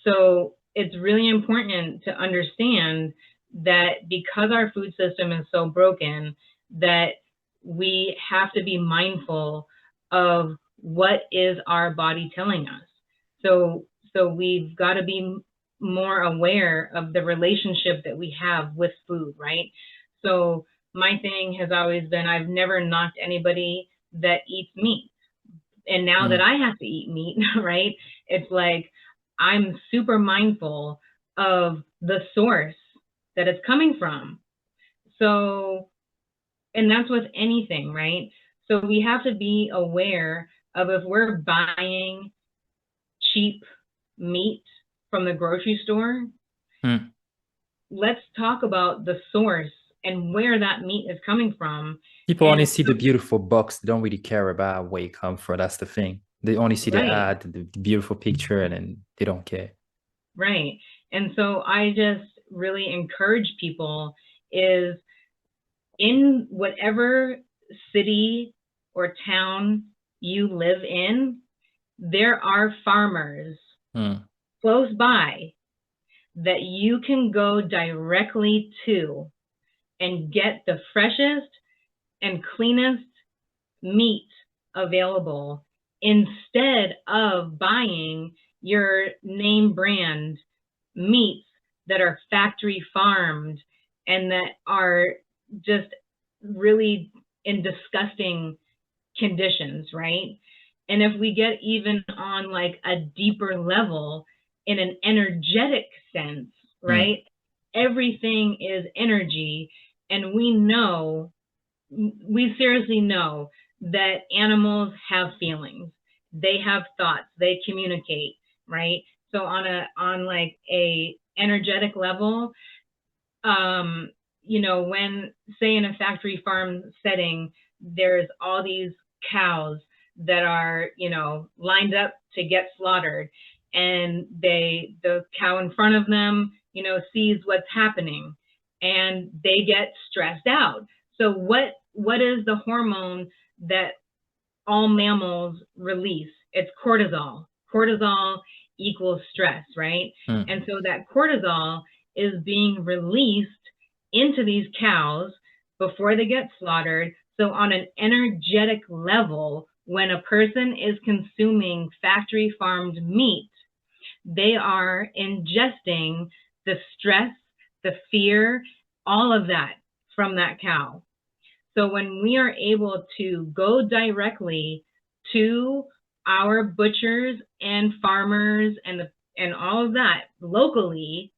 So it's really important to understand that because our food system is so broken, that we have to be mindful of what is our body telling us. So we've got to be more aware of the relationship that we have with food, right? So my thing has always been I've never knocked anybody that eats meat. And now that Mm. I have to eat meat, right? It's like I'm super mindful of the source that it's coming from. So, and that's with anything, right? So we have to be aware of if we're buying cheap meat from the grocery store, Mm. let's talk about the source and where that meat is coming from. People And only if see the beautiful box. They don't really care about where it comes from. That's the thing. They only see the right, ad, the beautiful picture, and then they don't care. right. And so I just really encourage people is in whatever city or town you live in, there are farmers Mm. close by that you can go directly to and get the freshest and cleanest meat available instead of buying your name brand meats that are factory farmed and that are just really in disgusting conditions, right? And if we get even on like a deeper level in an energetic sense, Mm. right? Everything is energy. And we seriously know that animals have feelings. They have thoughts, they communicate, right? So on like a energetic level, um, when say in a factory farm setting, there's all these cows that are, lined up to get slaughtered, and the cow in front of them, sees what's happening, and they get stressed out. So what is the hormone that all mammals release? It's cortisol. Cortisol equals stress, right? Mm. And so that cortisol is being released into these cows before they get slaughtered. So, on an energetic level, when a person is consuming factory farmed meat, they are ingesting the stress, the fear, all of that from that cow. So when we are able to go directly to our butchers and farmers and all of that locally,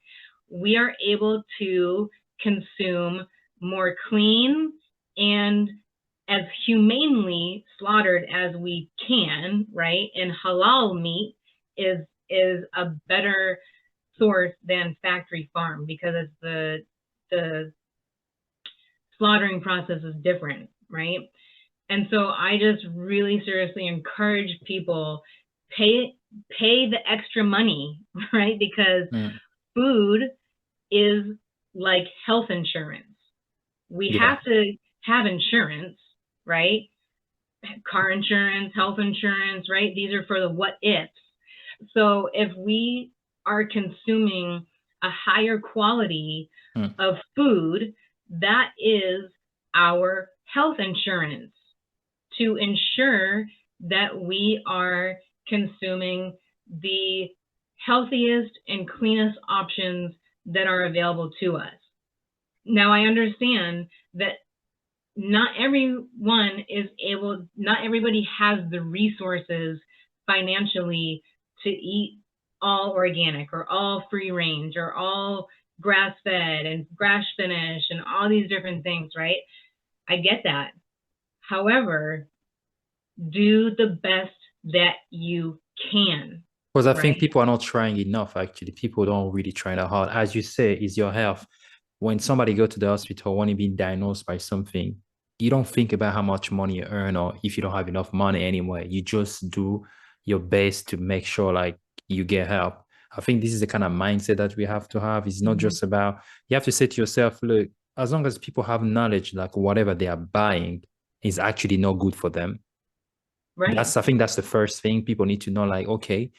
we are able to consume more clean and as humanely slaughtered as we can, right? And halal meat is is a better source than factory farm because it's the slaughtering process is different, right? And so I just really seriously encourage people pay pay the extra money, right? Because Mm. food is like health insurance. We Yeah. have to have insurance, right? Car insurance, health insurance, right? These are for the what ifs. So if we are consuming a higher quality Mm. of food, that is our health insurance to ensure that we are consuming the healthiest and cleanest options that are available to us. Now, I understand that not everybody has the resources financially to eat all organic or all free range or all grass fed and grass finished and all these different things, right? I get that. However, do the best that you can, Because I think right? people are not trying enough, actually. People don't really try that hard. As you say, is your health. When somebody go to the hospital, when you been diagnosed by something, you don't think about how much money you earn or if you don't have enough money anyway. You just do your best to make sure like you get help. I think this is the kind of mindset that we have to have. It's not Mhm. just about, you have to say to yourself, look, as long as people have knowledge, like whatever they are buying is actually not good for them, Right. I think that's the first thing people need to know. Like, okay,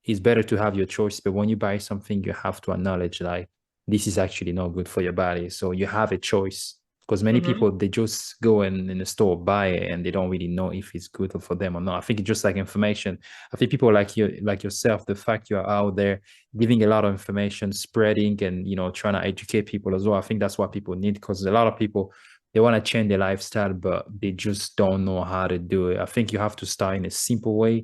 it's better to have your choice, but when you buy something, you have to acknowledge like this is actually not good for your body. So you have a choice. Because many Hmm. people they just go in the store, buy it, and they don't really know if it's good for them or not. I think it's just like information. I think people like you, like yourself, the fact you're out there giving a lot of information, spreading, and trying to educate people as well. I think that's what people need because a lot of people they want to change their lifestyle, but they just don't know how to do it. I think you have to start in a simple way.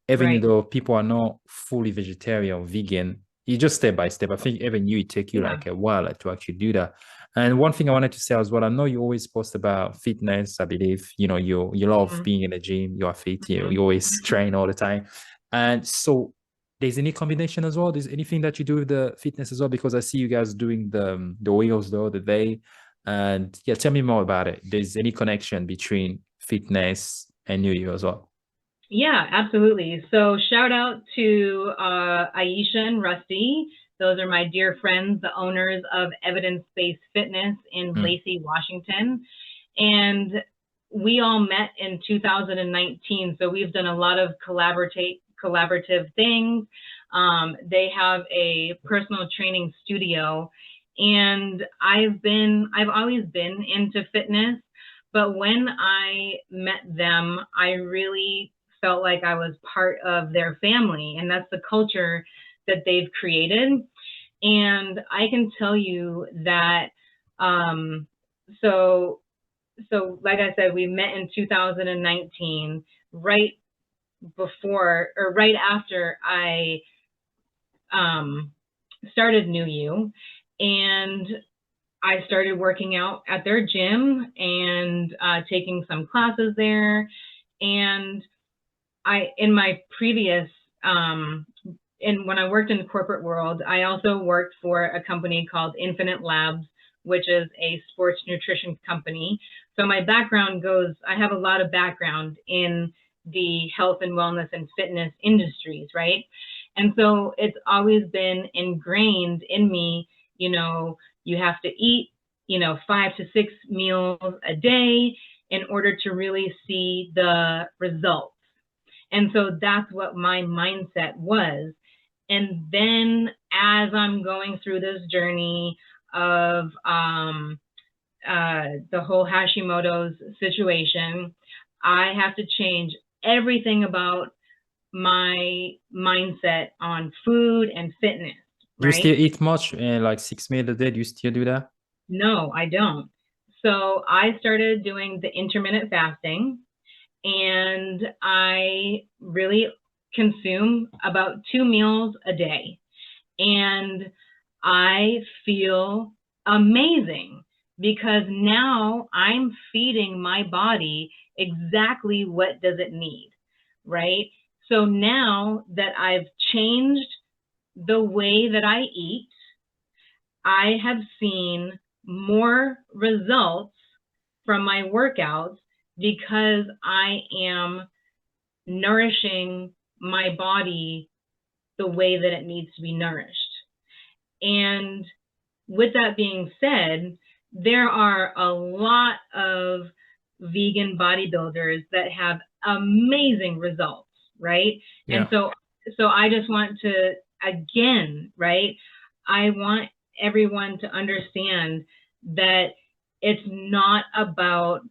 Even Right. though people are not fully vegetarian or vegan, you just step by step. I think even you, it take you Yeah. like a while like, to actually do that. And one thing I wanted to say as well, I know you always post about fitness. I believe you love Hmm. being in the gym. You are fit. You Hmm. always train all the time. And so, there's any combination as well. There's anything that you do with the fitness as well because I see you guys doing the wheels though the day. And yeah, tell me more about it. There's any connection between fitness and New Year as well? Yeah, absolutely. So shout out to Aisha and Rusty. Those are my dear friends, the owners of Evidence Based Fitness in Mm. Lacey, Washington. And we all met in 2019. So we've done a lot of collaborative things. They have a personal training studio, and I've always been into fitness. But when I met them, I really felt like I was part of their family, and that's the culture that they've created. And I can tell you that, um, so like I said, we met in 2019, right before or right after I um, started New You, and I started working out at their gym and taking some classes there. And in my previous, when I worked in the corporate world, I also worked for a company called Infinite Labs, which is a sports nutrition company. So my background I have a lot of background in the health and wellness and fitness industries, right? And so it's always been ingrained in me, you have to eat, 5 to 6 meals a day in order to really see the results. And so that's what my mindset was. And then as I'm going through this journey of the whole Hashimoto's situation, I have to change everything about my mindset on food and fitness, Do you right? still eat much? Like 6 meals a day? Do you still do that? No, I don't. So I started doing the intermittent fasting, and I really consume about 2 meals a day. And I feel amazing because now I'm feeding my body exactly what does it need, right? So now that I've changed the way that I eat, I have seen more results from my workouts because I am nourishing my body the way that it needs to be nourished. And with that being said, there are a lot of vegan bodybuilders that have amazing results, right? And Yeah. so I just want to again, right? I want everyone to understand that it's not about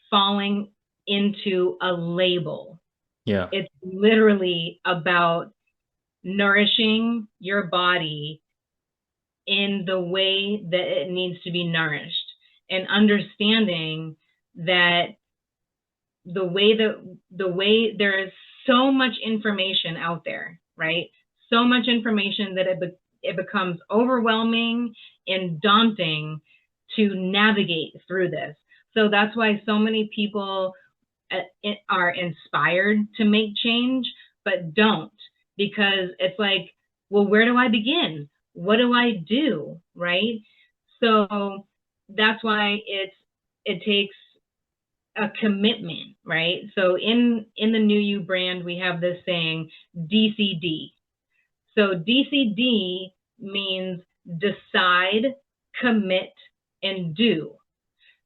falling into a label. Yeah. It's literally about nourishing your body in the way that it needs to be nourished and understanding that the way there is so much information out there, right? So much information that it becomes overwhelming and daunting to navigate through this. So that's why so many people are inspired to make change, but don't, because it's like, well, where do I begin? What do I do? Right? So that's why it takes a commitment, right? So in the New You brand, we have this saying DCD. So DCD means decide, commit, and do.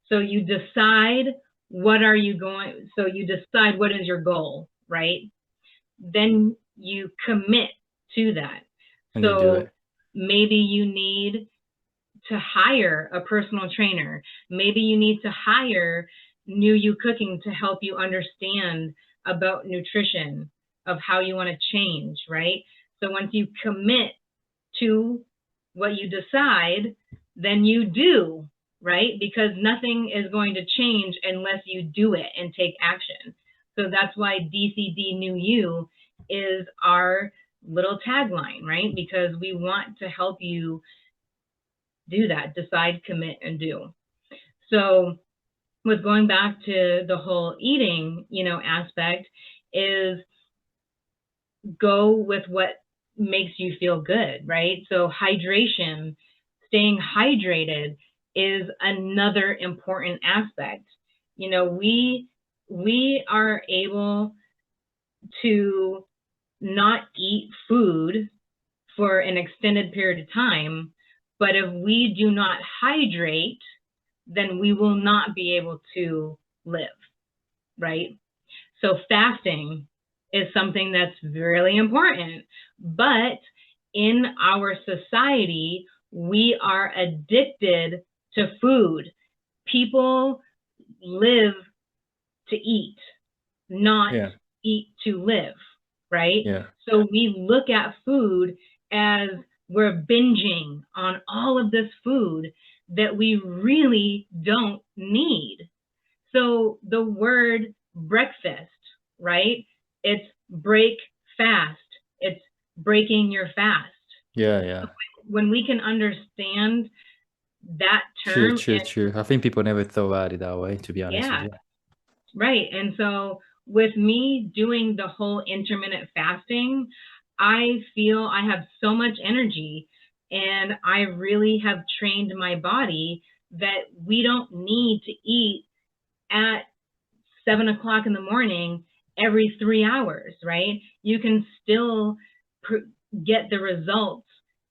So you decide what are you going, so you decide what is your goal, right? Then you commit to that. And you do So it. maybe you need to hire a personal trainer. Maybe you need to hire New You Cooking to help you understand about nutrition, of how you want to change, right? So once you commit to what you decide, then you do, right? Because nothing is going to change unless you do it and take action. So that's why DCD New You is our little tagline, right? Because we want to help you do that, decide, commit, and do. So with going back to the whole eating, aspect, is go with what makes you feel good, right? So hydration, staying hydrated is another important aspect. We are able to not eat food for an extended period of time, but if we do not hydrate, then we will not be able to live, right? So fasting is something that's really important. But in our society, we are addicted to food. People live to eat, not Yeah. eat to live, right? Yeah. So we look at food as we're binging on all of this food that we really don't need. So the word breakfast, right? It's break fast. It's breaking your fast. Yeah. Yeah. When we can understand that True, term, true, and true. I think people never thought about it that way, to be honest with yeah, you. right. And so with me doing the whole intermittent fasting, I feel I have so much energy, and I really have trained my body that we don't need to eat at 7 o'clock in the morning every 3 hours, right? You can still get the results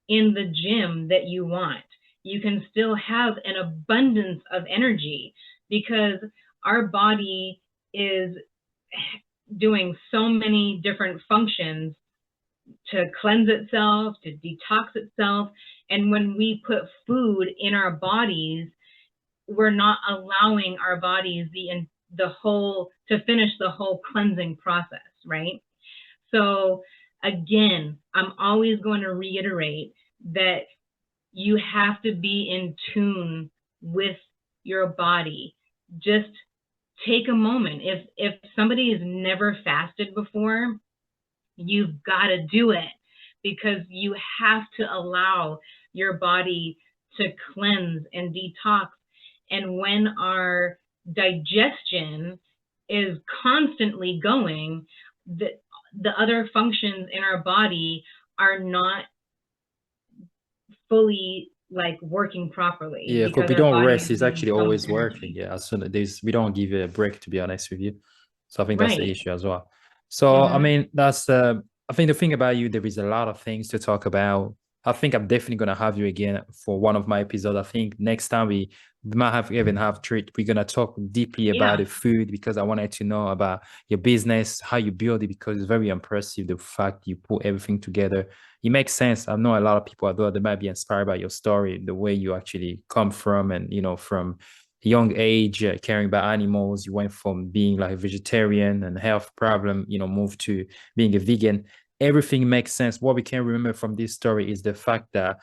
in the gym that you want. You can still have an abundance of energy because our body is doing so many different functions to cleanse itself, to detox itself. And when we put food in our bodies, we're not allowing our bodies the whole to finish the whole cleansing process, right? So again, I'm always going to reiterate that you have to be in tune with your body. Just take a moment. If somebody has never fasted before, you've got to do it, because you have to allow your body to cleanse and detox. And when our digestion is constantly going, the other functions in our body are not fully like working properly Yeah, because because we our don't body rest, is it's using actually so much always working. energy. Yeah, as soon as we don't give it a break, to be honest with you. So I think that's the Right. issue as well. So I Mm-hmm. mean, that's I think the thing about you, there is a lot of things to talk about. I think I'm definitely gonna have you again for one of my episodes. I think next time we might have even have treat. We're gonna talk deeply about Yeah. the food because I wanted to know about your business, how you build it, because it's very impressive the fact you put everything together. It makes sense. I know a lot of people out there, they might be inspired by your story, the way you actually come from, and from a young age, caring about animals. You went from being like a vegetarian and health problem, moved to being a vegan. Everything makes sense. What we can remember from this story is the fact that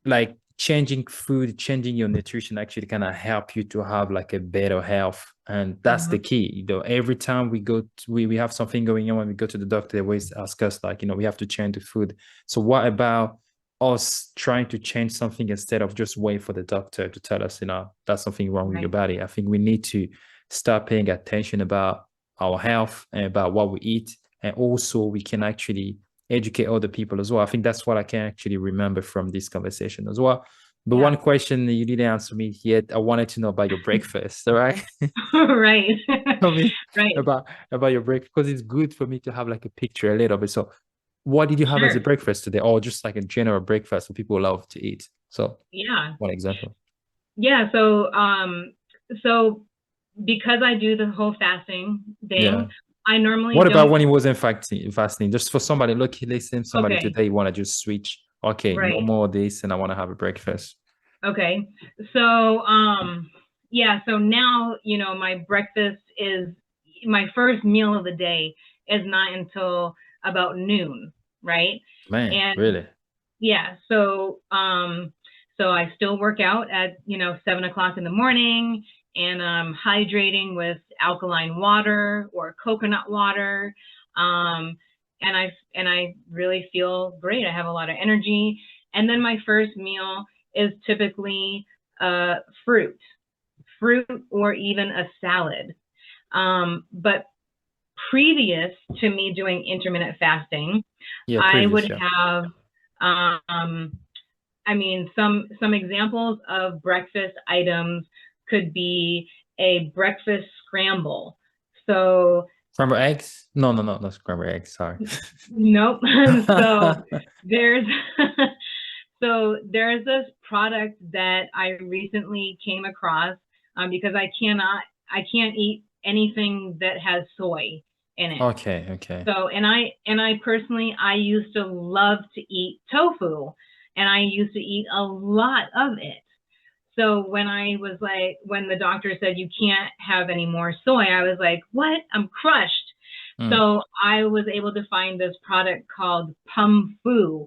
like changing food, changing your nutrition actually kind of help you to have like a better health. And that's Mm-hmm. the key. Every time we go to, we have something going on, when we go to the doctor, they always ask us like, we have to change the food. So what about us trying to change something instead of just wait for the doctor to tell us, that's something wrong with your Right. body. I think we need to start paying attention about our health and about what we eat. And also we can actually educate other people as well. I think that's what I can actually remember from this conversation as well. But one Yeah. question you didn't answer me yet, I wanted to know about your breakfast, all right? Right. Tell me Right. about your breakfast because it's good for me to have like a picture a little bit. So what did you have as a Sure. breakfast today? Or just like a general breakfast that people love to eat? So Yeah. one example. Yeah. So because I do the whole fasting thing, Yeah. I normally What about don't. when he wasn't fasting? Just for somebody, look, listen, somebody Okay. today want to just switch. Okay, no Right. more of this, and I want to have a breakfast. Okay. So, yeah, so now, my breakfast is my first meal of the day is not until about noon, right? Man, And really? yeah, so I still work out at, 7 o'clock in the morning, and I'm hydrating with alkaline water or coconut water. Um, and I really feel great. I have a lot of energy. And then my first meal is typically uh, fruit, fruit or even a salad. But previous to me doing intermittent fasting, Yeah, I previous, would yeah. have, some examples of breakfast items could be a breakfast scramble. So Scrambled eggs? No, no, no, not scrambled eggs. Sorry. nope. So there's there's this product that I recently came across, because I can't eat anything that has soy in it. Okay, okay. So, and I personally, I used to love to eat tofu, and I used to eat a lot of it. So when the doctor said you can't have any more soy, I was like, what? I'm crushed. Mm, So I was able to find this product called Pumfu,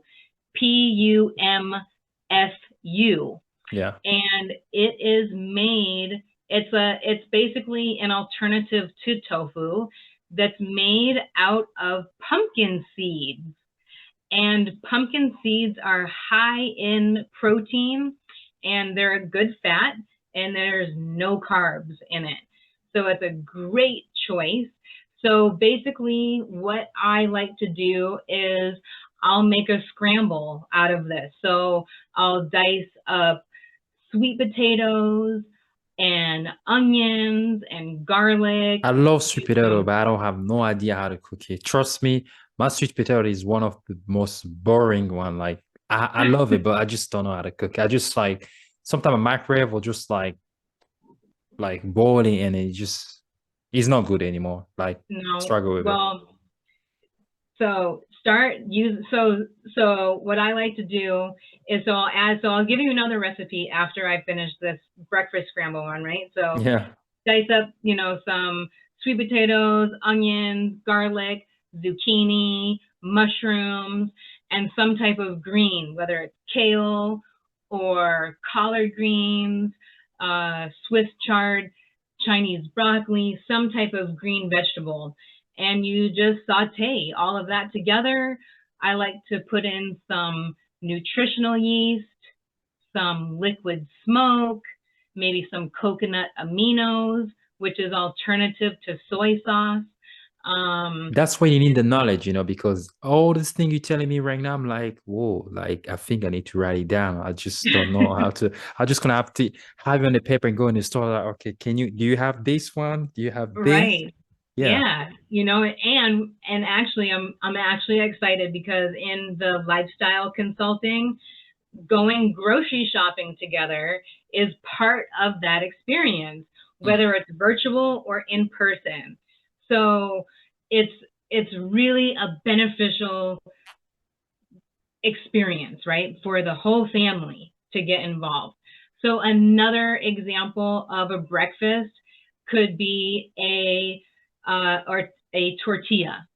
Pumfu, yeah. and it's basically an alternative to tofu that's made out of pumpkin seeds. And pumpkin seeds are high in protein, and they're a good fat, and there's no carbs in it. So it's a great choice. So basically, what I like to do is I'll make a scramble out of this. So I'll dice up sweet potatoes and onions and garlic. I love sweet Do potato, some but I don't have no idea how to cook it. Trust me, my sweet potato is one of the most boring one. Like I love it, but I just don't know how to cook it. I just like sometimes a microwave or just like boiling and it just it's not good anymore. Like no. struggle with it. Well, so what I like to do is I'll give you another recipe after I finish this breakfast scramble one, right? So Yeah. dice up, some sweet potatoes, onions, garlic, zucchini, mushrooms, and some type of green, whether it's kale or collard greens, Swiss chard, Chinese broccoli, some type of green vegetable. And you just saute all of that together. I like to put in some nutritional yeast, some liquid smoke, maybe some coconut aminos, which is alternative to soy sauce. Um, That's why you need the knowledge, because all this thing you're telling me right now, I'm like, whoa, like I think I need to write it down. I just don't know how to. I'm just gonna have to have it on the paper and go in the store. Like, okay, do you have this one? Do you have this? right. Yeah. Yeah, and actually I'm actually excited because in the lifestyle consulting, going grocery shopping together is part of that experience, Mm. whether it's virtual or in person. So it's it's really a beneficial experience, right, for the whole family to get involved. So another example of a breakfast could be a tortilla.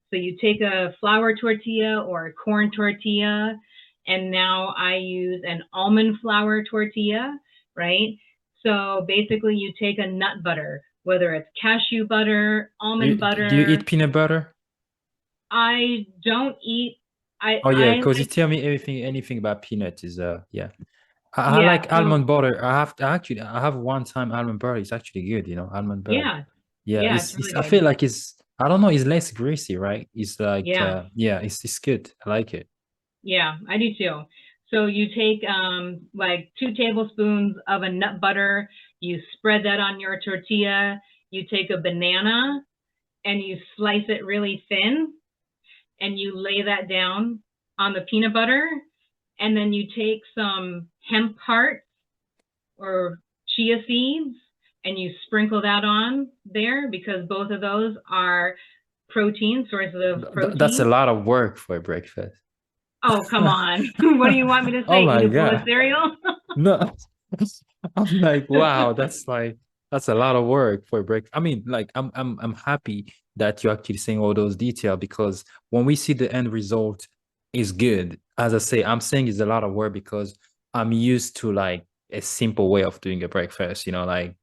So you take a flour tortilla or a corn tortilla, and now I use an almond flour tortilla, right? So basically, you take a nut butter, whether it's cashew butter, Do you, almond do you butter. eat peanut butter? I don't eat Oh yeah, I because you like, tell me anything about peanuts is yeah. I yeah, like so almond butter. I have one time almond butter. It's actually good, almond butter. yeah, Yeah, yeah, it's it's really I feel good. like it's I don't know, it's less greasy, right? It's like Yeah. yeah, it's good. I like it. Yeah, I do too. So you take like 2 tablespoons of a nut butter, you spread that on your tortilla, you take a banana and you slice it really thin and you lay that down on the peanut butter, and then you take some hemp hearts or chia seeds and you sprinkle that on there because both of those are protein, sources of That's a protein. lot of work for a breakfast. Oh, come on. What do you want me to Oh say? Eat my a bowl of God. cereal? No, I'm like, wow, that's a lot of work for a break. I mean, like I'm happy that you're actually saying all those details because when we see the end result is good, as I say, I'm saying it's a lot of work because I'm used to like a simple way of doing a breakfast, like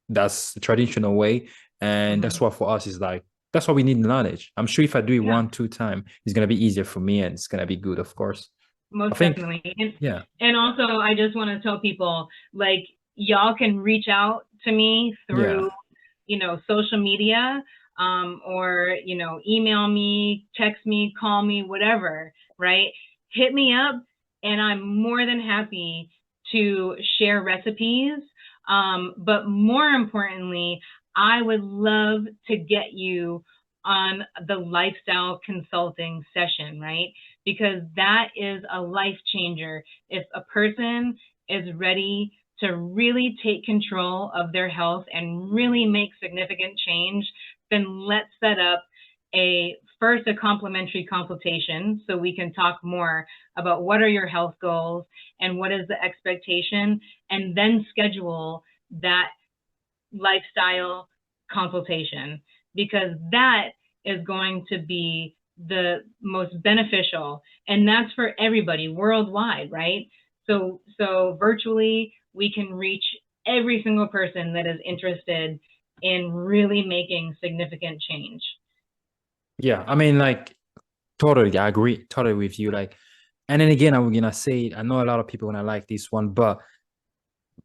that's the traditional way. And that's Mhm. what for us is like, that's why we need knowledge. I'm sure if I do it Yeah, one, two time, it's gonna be easier for me and it's gonna be good, of course. I most think, definitely. yeah, And also, I just want to tell people like, y'all can reach out to me yeah. through, social media, or, email me, text me, call me, whatever, right? Hit me up, and I'm more than happy to share recipes. But more importantly, I would love to get you on the lifestyle consulting session, right? Because that is a life changer. If a person is ready to really take control of their health and really make significant change, then let's set up a complimentary consultation so we can talk more about what are your health goals and what is the expectation, and then schedule that lifestyle consultation, because that is going to be the most beneficial, and that's for everybody worldwide, right? So virtually we can reach every single person that is interested in really making significant change. Yeah, I mean, like, totally, I agree totally with you. Like, and then again, I'm gonna say, I know a lot of people gonna like this one, but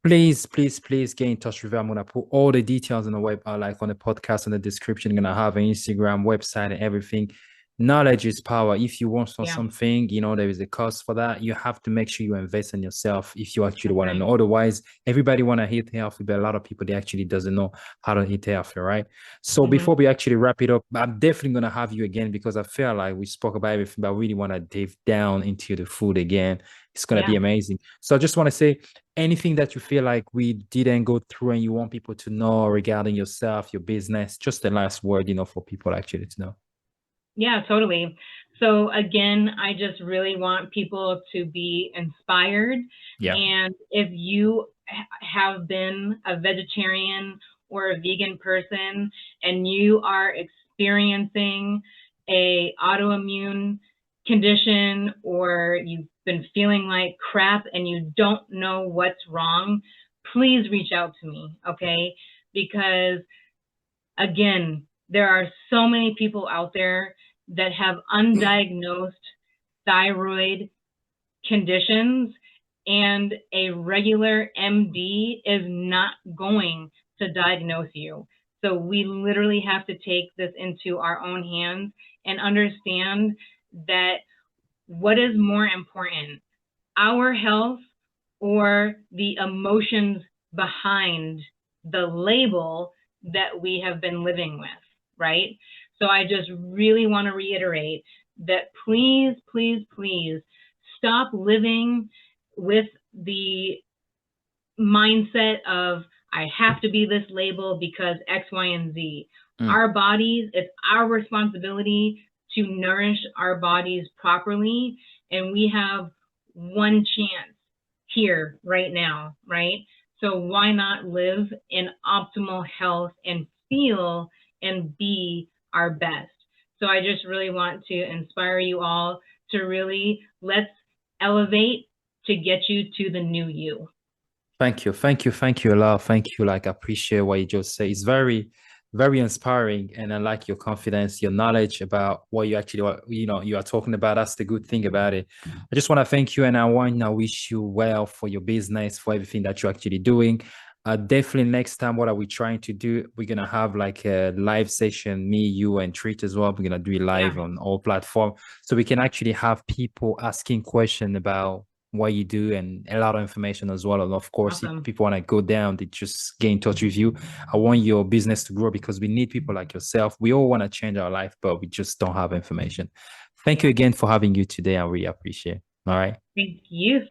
please, please, please get in touch with me. I'm gonna put all the details on the web, like on the podcast in the description. I'm gonna have an Instagram website and everything. Knowledge is power. If you want to know Yeah, something, there is a cost for that. You have to make sure you invest in yourself if you actually that's want to right. know. Otherwise, everybody want to eat healthy, but a lot of people they actually doesn't know how to eat healthy, right? So Hmm. before we actually wrap it up, I'm definitely gonna have you again because I feel like we spoke about everything, but I really want to dive down into the food again. It's gonna be Yeah. amazing. So I just want to say anything that you feel like we didn't go through and you want people to know regarding yourself, your business, just the last word, for people actually to know. Yeah, totally. So again, I just really want people to be inspired. Yeah. And if you have been a vegetarian or a vegan person and you are experiencing a autoimmune condition, or you've been feeling like crap and you don't know what's wrong, please reach out to me, okay? Because again, there are so many people out there that have undiagnosed thyroid conditions, and a regular MD is not going to diagnose you. So we literally have to take this into our own hands and understand that what is more important, our health or the emotions behind the label that we have been living with, right? So I just really want to reiterate that please, please, please stop living with the mindset of I have to be this label because X, Y, and Z. Mm. Our bodies, it's our responsibility to nourish our bodies properly. And we have one chance here right now, right? So why not live in optimal health and feel and be our best? So I just really want to inspire you all to really let's elevate to get you to the new you. Thank you. Thank you. Thank you a lot. Thank you. Like, I appreciate what you just say. It's very, very inspiring, and I like your confidence, your knowledge about what you actually you are talking about. That's the good thing about it. I just want to thank you, and I want to wish you well for your business, for everything that you're actually doing. Definitely next time, what are we trying to do? We're gonna have like a live session, me, you, and Treat as well. We're gonna do it live Yeah, on all platforms, so we can actually have people asking questions about what you do and a lot of information as well. And of course, if awesome. people want to go down, they just get in touch with you. I want your business to grow because we need people like yourself. We all want to change our life, but we just don't have information. Thank you again for having you today. I really appreciate it. All right. Thank you